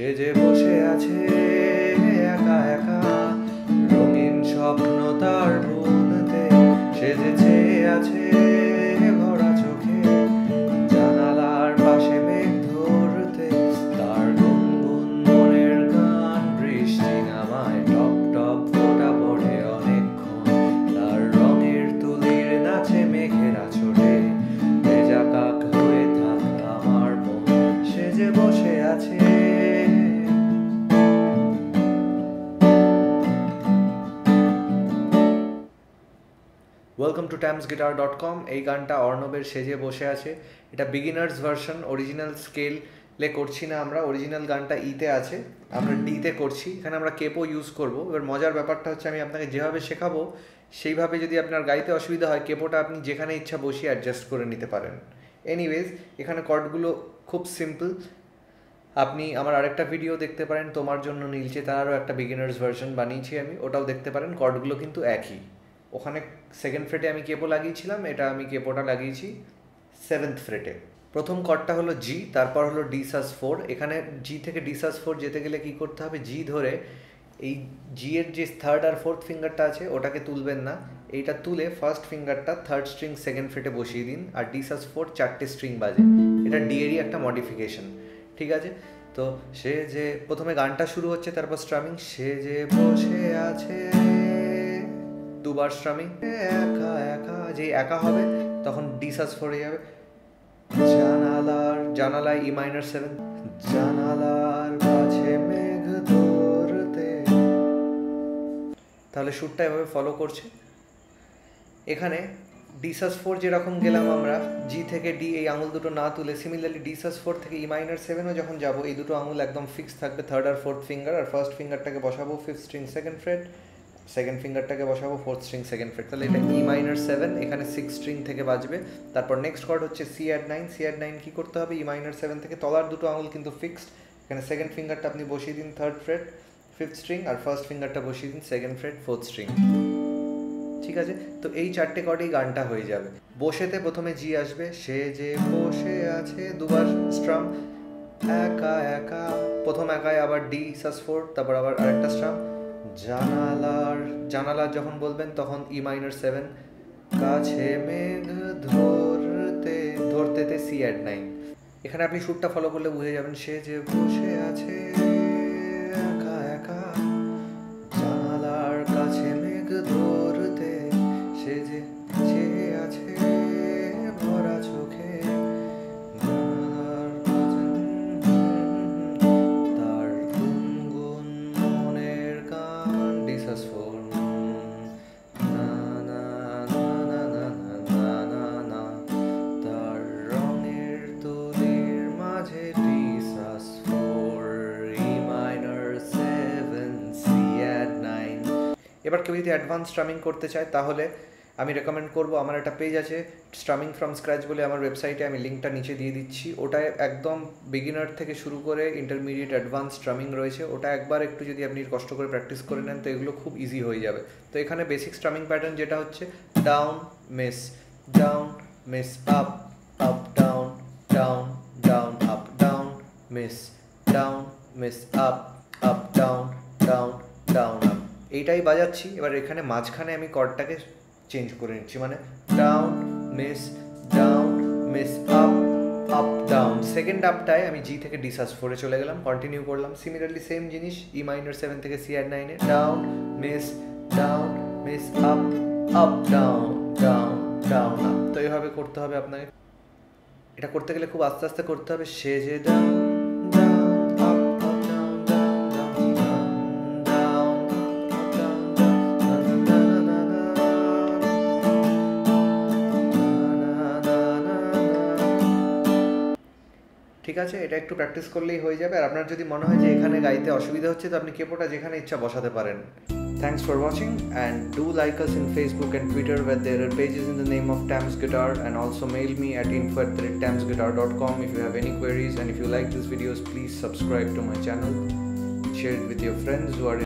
সে যে বসে আছে একা একা, রঙিন স্বপ্ন তার বুনতে। সে যে চেয়ে আছে ভরা চোখে, জানালার পাশে মেঘ ধরতে। তার গুনগুন মনের গান বৃষ্টি নামায়, টপ টপ ফোঁটা পড়ে অনেকক্ষণ। তার রঙের তুলির নাচে মেঘেরা ছোটে, ভেজা কাক হয়ে থাক আমার মন। সে যে বসে আছে। Welcome to tamsguitar.com। এই গানটা অর্ণবের সেজে বসে আছে। এটা বিগিনার্স ভার্সন, অরিজিনাল স্কেলে করছি না আমরা। অরিজিনাল গানটা ইতে আছে, আমরা ডিতে করছি। এখানে আমরা কেপো ইউজ করব। এবার মজার ব্যাপারটা হচ্ছে, আমি আপনাকে যেভাবে শেখাবো সেইভাবে যদি আপনার গাইতে অসুবিধা হয়, কেপোটা আপনি যেখানে ইচ্ছা বসিয়ে অ্যাডজাস্ট করে নিতে পারেন। এনিওয়েজ, এখানে কর্ডগুলো খুব সিম্পল। আপনি আমার আরেকটা ভিডিও দেখতে পারেন, তোমার জন্য নীলচে তারারও একটা বিগিনার্স ভার্সন বানিয়েছি আমি, ওটাও দেখতে পারেন। কর্ডগুলো কিন্তু একই। ওখানে সেকেন্ড ফ্রেটে আমি কেপো লাগিয়েছিলাম, এটা আমি কেপোটা লাগিয়েছি 7th ফ্রেটে। প্রথম কর্ডটা হলো জি, তারপর হলো ডি সাস 4। এখানে জি থেকে ডি সাস 4 যেতে গেলে কি করতে হবে, জি ধরে এই জি এর যে থার্ড আর ফোর্থ ফিঙ্গারটা আছে ওটাকে তুলবেন না, এইটা তুলে ফার্স্ট ফিঙ্গারটা থার্ড স্ট্রিং সেকেন্ড ফ্রেটে বসিয়ে দিন। আর ডি সাস 4 4টে স্ট্রিং বাজে, এটা ডি এরই একটা মডিফিকেশন, ঠিক আছে? তো সে যে প্রথমে গানটা শুরু হচ্ছে, তারপর স্ট্রামিং। সে যে বসে আছে, দুবার স্ট্রামিং। একা একা, যে একা হবে তখন ডি সাস 4 যাবে। জানালায় ই মাইনর 7, জানালার কাছে মেঘ ধরতে। তাহলে সুরটা এভাবে ফলো করছে। এখানে ডি সাস 4 যেরকম গেলাম আমরা, জি থেকে ডি এই আঙুল দুটো না তুলে, সিমিলারলি ডি সাস 4 থেকে ই মাইনর 7ও যখন যাব, এই দুটো আঙুল একদম ফিক্স থাকবে, থার্ড আর ফোর্থ ফিঙ্গার। আর ফার্স্ট ফিঙ্গারটাকে বসাবো 5th string second fret, second ফিঙ্গারটাকে বসাবো 4th স্ট্রিং সেকেন্ড ফ্রেট। তাহলে এটা ই মাইনর 7, এখানে 6 স্ট্রিং থেকে বাজবে। তারপর নেক্সট কর্ড হচ্ছে সি অ্যাড 9। সি অ্যাড 9 কী করতে হবে, ই মাইনর 7 থেকে তলার দুটো আঙুল কিন্তু ফিক্সড, এখানে সেকেন্ড ফিঙ্গারটা আপনি বসিয়ে দিন থার্ড ফ্রেট 5th স্ট্রিং, আর ফার্স্ট ফিঙ্গারটা বসিয়ে দিন সেকেন্ড ফ্রেট 4th স্ট্রিং, ঠিক আছে? তো এই 4টে কর্ডেই গানটা হয়ে যাবে। বসেতে প্রথমে জি আসবে, সে যে বসে আছে, দুবার স্ট্রাম। একা একা, প্রথম একায় আবার ডি সাস 4, তারপর আবার আরেকটা স্ট্রাম। জানালার যখন বলবেন তখন ই মাইনর 7, কাছে মেঘ ধরতেতে সি অ্যাড 9। এখানে আপনি সুরটা ফলো করলে বুঝে যাবেন। সে যে বসে আছে একা একা, জানালার কাছে মেঘ ধরতে। সে যে চেয়ে আছে ভরা চোখে, তার গুনগুন মনের গান ডি সাস 4। না না না না না না না না, তার রঙের তুলির মাঝে D sus 4, E minor 7, C add 9। এবার কেউ যদি অ্যাডভান্স স্ট্রামিং করতে চায়, তাহলে আমি রেকমেন্ড করব, আমার একটা পেজ আছে স্ট্রামিং ফ্রম স্ক্র্যাচ বলে, আমার ওয়েবসাইটে, আমি লিঙ্কটা নিচে দিয়ে দিচ্ছি। ওটায় একদম বিগিনার থেকে শুরু করে ইন্টারমিডিয়েট অ্যাডভান্স স্ট্রামিং রয়েছে। ওটা একবার একটু যদি আপনি কষ্ট করে প্র্যাকটিস করে নেন, তো এগুলো খুব ইজি হয়ে যাবে। তো এখানে বেসিক স্ট্রামিং প্যাটার্ন যেটা হচ্ছে down miss, down miss, up up down, down down up, down miss, down miss, up up down, down down up, এইটাই বাজাচ্ছি। এবার এখানে মাঝখানে আমি কর্ডটাকে চেঞ্জ করে নিচ্ছি, মানে down miss, up up down. Second আপটায় আমি জি থেকে ডি সাস 4 চলে গেলাম, কন্টিনিউ করলাম। সিমিলারলি সেম জিনিস ই মাইনর 7 থেকে সি অ্যাড 9-এ down miss, up up down, down down up. তো এইভাবে করতে হবে আপনাকে। এটা করতে গেলে খুব আস্তে আস্তে করতে হবে। সে যে down down up up down down down down ঠিক আছে? এটা একটু প্র্যাকটিস করলেই হয়ে যাবে। আর আপনার যদি মনে হয় যে এখানে গাইতে অসুবিধা হচ্ছে, তো আপনি কেপোটা যেখানে ইচ্ছা বসাতে পারেন। Thanks for watching, and do like us in Facebook and Twitter, where there are pages in the name of Tams Guitar, and also mail me at info@tamsguitar.com if you have any queries. And if you like these videos, please subscribe to my channel, share it with your friends who are